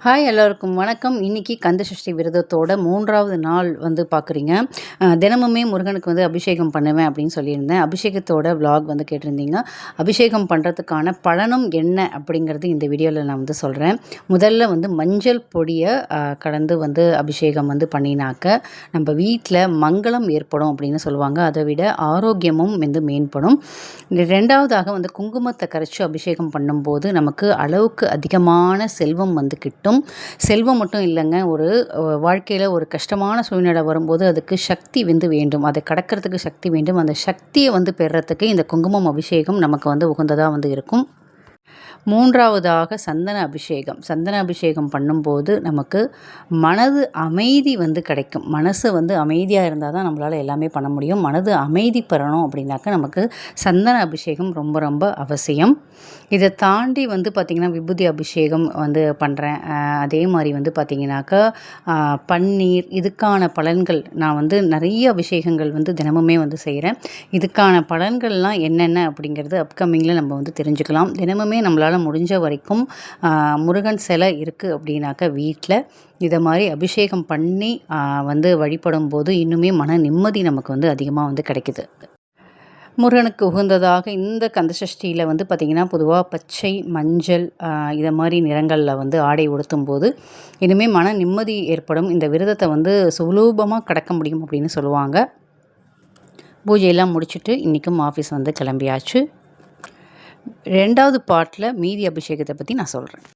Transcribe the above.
Hi எல்லோருக்கும் வணக்கம். இன்னைக்கு கந்தசஷ்டி விரதத்தோட 3வது நாள் வந்து பார்க்குறீங்க. தினமுமே முருகனுக்கு வந்து அபிஷேகம் பண்ணுவேன் அப்படின்னு சொல்லியிருந்தேன். அபிஷேகத்தோட விலாக் வந்து கேட்டிருந்தீங்க. அபிஷேகம் பண்ணுறதுக்கான பலனும் என்ன அப்படிங்கிறது இந்த வீடியோவில் நான் வந்து சொல்கிறேன். முதல்ல வந்து மஞ்சள் பொடியை கலந்து வந்து அபிஷேகம் வந்து பண்ணினாக்க நம்ம வீட்டில் மங்களம் ஏற்படும் அப்படின்னு சொல்லுவாங்க. அதை விட ஆரோக்கியமும் வந்து மேம்படும். ரெண்டாவதாக வந்து குங்குமத்தை கரைச்சி அபிஷேகம் பண்ணும்போது நமக்கு அளவுக்கு அதிகமான செல்வம் வந்து கிட்டும். செல்வம் மட்டும் இல்லைங்க, ஒரு வாழ்க்கையில் ஒரு கஷ்டமான சூழ்நிலை வரும்போது அதுக்கு சக்தி வந்து வேண்டும். அதை கடக்கிறதுக்கு சக்தி வேண்டும். அந்த சக்தியை வந்து பெறுறதுக்கு இந்த குங்குமம் அபிஷேகம் நமக்கு வந்து உகந்ததாக வந்து இருக்கும். மூன்றாவதாக சந்தன அபிஷேகம். சந்தன அபிஷேகம் பண்ணும்போது நமக்கு மனது அமைதி வந்து கிடைக்கும். மனசு வந்து அமைதியாக இருந்தால் தான் நம்மளால் எல்லாமே பண்ண முடியும். மனது அமைதி பெறணும் அப்படின்னாக்கா நமக்கு சந்தன அபிஷேகம் ரொம்ப ரொம்ப அவசியம். இதை தாண்டி வந்து பார்த்திங்கன்னா விபூதி அபிஷேகம் வந்து பண்ணுறேன். அதே மாதிரி வந்து பார்த்திங்கனாக்கா பன்னீர், இதுக்கான பலன்கள் நான் வந்து நிறைய அபிஷேகங்கள் வந்து தினமுமே வந்து செய்கிறேன். இதுக்கான பலன்கள்லாம் என்னென்ன அப்படிங்கிறது அப்கமிங்கில் நம்ம வந்து தெரிஞ்சுக்கலாம். தினமுமே நம்மளால் முடிஞ்ச வரைக்கும் முருகன் சிலை இருக்குது அப்படின்னாக்கா வீட்டில் இதை மாதிரி அபிஷேகம் பண்ணி வந்து வழிபடும் போது இன்னுமே மன நிம்மதி நமக்கு வந்து அதிகமாக வந்து கிடைக்குது. முருகனுக்கு உகந்ததாக இந்த கந்தசஷ்டியில் வந்து பார்த்திங்கன்னா பொதுவாக பச்சை, மஞ்சள் இதை மாதிரி நிறங்களில் வந்து ஆடை உடுத்தும் போது இனிமேல் மன நிம்மதி ஏற்படும். இந்த விரதத்தை வந்து சுலூபமாக கடக்க முடியும் அப்படின்னு சொல்லுவாங்க. பூஜையெல்லாம் முடிச்சுட்டு இன்றைக்கும் ஆஃபீஸ் வந்து கிளம்பியாச்சு. 2வது பார்ட்டில் மீதி அபிஷேகத்தை பற்றி நான் சொல்கிறேன்.